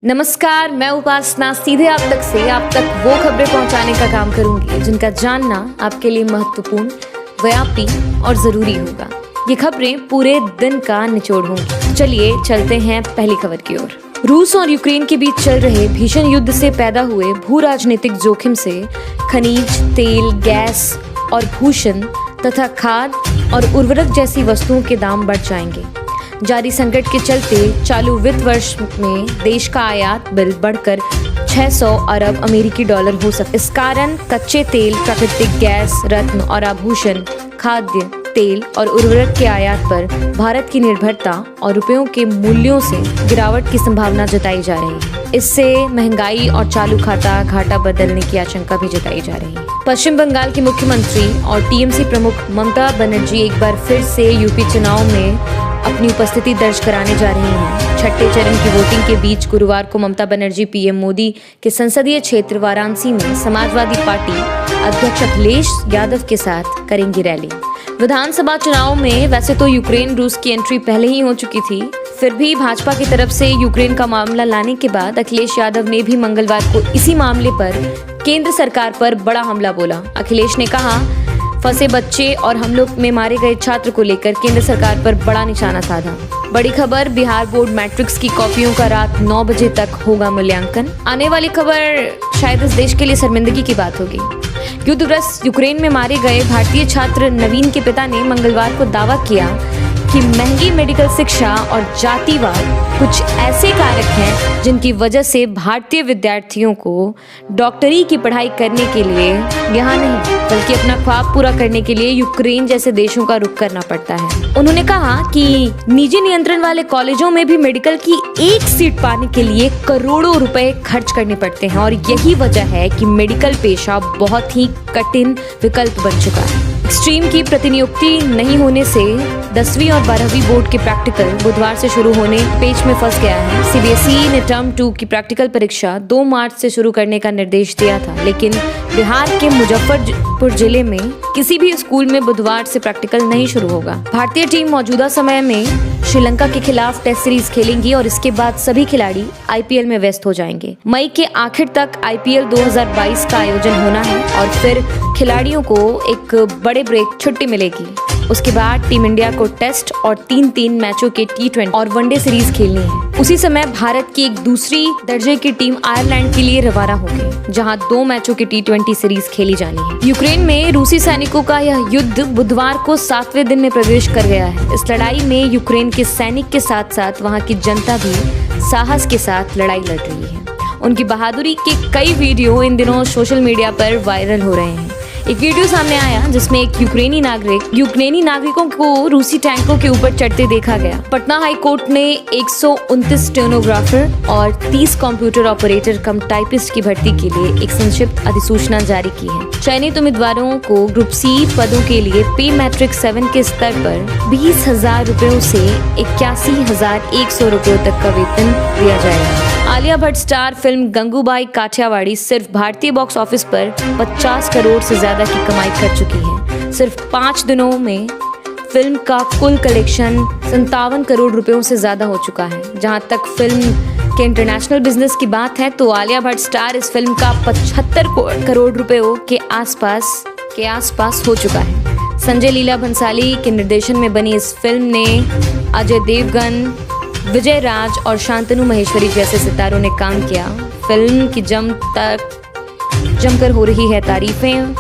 नमस्कार, मैं उपासना सीधे आप तक वो खबरें पहुंचाने का काम करूंगी जिनका जानना आपके लिए महत्वपूर्ण, व्यापी और जरूरी होगा। ये खबरें पूरे दिन का निचोड़ होंगी। चलिए चलते हैं पहली खबर की ओर। रूस और यूक्रेन के बीच चल रहे भीषण युद्ध से पैदा हुए भू राजनीतिक जोखिम से खनिज, तेल, गैस और भूषण तथा खाद्य और उर्वरक जैसी वस्तुओं के दाम बढ़ जाएंगे। जारी संकट के चलते चालू वित्त वर्ष में देश का आयात बिल बढ़कर 600 अरब अमेरिकी डॉलर हो सकता है। इस कारण कच्चे तेल, प्राकृतिक गैस, रत्न और आभूषण, खाद्य तेल और उर्वरक के आयात पर भारत की निर्भरता और रुपयों के मूल्यों से गिरावट की संभावना जताई जा रही है। इससे महंगाई और चालू खाता घाटा बदलने की आशंका भी जताई जा रही है। पश्चिम बंगाल की मुख्यमंत्री और टीएमसी प्रमुख ममता बनर्जी एक बार फिर से यूपी चुनाव में अपनी उपस्थिति दर्ज कराने जा रही हैं। छठे चरण की वोटिंग के बीच गुरुवार को ममता बनर्जी पीएम मोदी के संसदीय क्षेत्र वाराणसी में समाजवादी पार्टी अध्यक्ष अखिलेश यादव के साथ करेंगी रैली। विधानसभा चुनाव में वैसे तो यूक्रेन रूस की एंट्री पहले ही हो चुकी थी, फिर भी भाजपा की तरफ से यूक्रेन का मामला लाने के बाद अखिलेश यादव ने भी मंगलवार को इसी मामले पर केंद्र सरकार पर बड़ा हमला बोला। अखिलेश ने कहा, फंसे बच्चे और हमलों में मारे गए छात्र को लेकर केंद्र सरकार पर बड़ा निशाना साधा। बड़ी खबर, बिहार बोर्ड मैट्रिक्स की कॉपियों का रात 9 बजे तक होगा मूल्यांकन। आने वाली खबर शायद इस देश के लिए शर्मिंदगी की बात होगी। युद्धग्रस्त यूक्रेन में मारे गए भारतीय छात्र नवीन के पिता ने मंगलवार को दावा किया कि महंगी मेडिकल शिक्षा और जातिवाद कुछ ऐसे कारक हैं जिनकी वजह से भारतीय विद्यार्थियों को डॉक्टरी की पढ़ाई करने के लिए यहाँ नहीं बल्कि अपना ख्वाब पूरा करने के लिए यूक्रेन जैसे देशों का रुख करना पड़ता है। उन्होंने कहा कि निजी नियंत्रण वाले कॉलेजों में भी मेडिकल की एक सीट पाने के लिए करोड़ों रुपए खर्च करने पड़ते हैं और यही वजह है कि मेडिकल पेशा बहुत ही कठिन विकल्प बन चुका है। एक्सट्रीम की प्रतिनियुक्ति नहीं होने से 10वीं और 12वीं बोर्ड के प्रैक्टिकल बुधवार से शुरू होने पेच में फंस गया है। सीबीएसई ने टर्म 2 की प्रैक्टिकल परीक्षा 2 मार्च से शुरू करने का निर्देश दिया था, लेकिन बिहार के मुजफ्फरपुर जिले में किसी भी स्कूल में बुधवार से प्रैक्टिकल नहीं शुरू होगा। भारतीय टीम मौजूदा समय में श्रीलंका के खिलाफ टेस्ट सीरीज खेलेंगी और इसके बाद सभी खिलाड़ी आईपीएल में व्यस्त हो जाएंगे। मई के आखिर तक आईपीएल 2022 का आयोजन होना है और फिर खिलाड़ियों को एक बड़े ब्रेक छुट्टी मिलेगी। उसके बाद टीम इंडिया को टेस्ट और 3-3 मैचों के T20 और वनडे सीरीज खेलनी है। उसी समय भारत की एक दूसरी दर्जे की टीम आयरलैंड के लिए रवाना होगी, जहां 2 मैचों की T20 सीरीज खेली जानी है। यूक्रेन में रूसी सैनिकों का यह युद्ध बुधवार को 7वें दिन में प्रवेश कर गया है। इस लड़ाई में यूक्रेन के सैनिक के साथ साथ वहां की जनता भी साहस के साथ लड़ाई लड़ रही है। उनकी बहादुरी के कई वीडियो इन दिनों सोशल मीडिया पर वायरल हो रहे हैं। एक वीडियो सामने आया जिसमें एक यूक्रेनी नागरिकों को रूसी टैंकों के ऊपर चढ़ते देखा गया। पटना हाई कोर्ट ने 129 स्टेनोग्राफर और 30 कंप्यूटर ऑपरेटर कम टाइपिस्ट की भर्ती के लिए एक संक्षिप्त अधिसूचना जारी की है। चयनित उम्मीदवारों को ग्रुप सी पदों के लिए पे मैट्रिक 7 के स्तर पर 20,000 रुपयों से 81,100 रुपयों तक का वेतन दिया जाएगा। आलिया भट्ट स्टार फिल्म गंगूबाई काठियावाड़ी सिर्फ भारतीय बॉक्स ऑफिस पर 50 करोड़ से ज्यादा की कमाई कर चुकी है। सिर्फ 5 दिनों में फिल्म का कुल कलेक्शन 57 करोड़ रुपयों से ज्यादा हो चुका है। जहां तक फिल्म के इंटरनेशनल बिजनेस की बात है तो आलिया भट्ट स्टार इस फिल्म का 75 करोड़ रुपयों के आसपास हो चुका है। संजय लीला भंसाली के निर्देशन में बनी इस फिल्म ने अजय देवगन, विजय राज और शांतनु महेश्वरी जैसे सितारों ने काम किया। फिल्म की जमकर हो रही है तारीफें।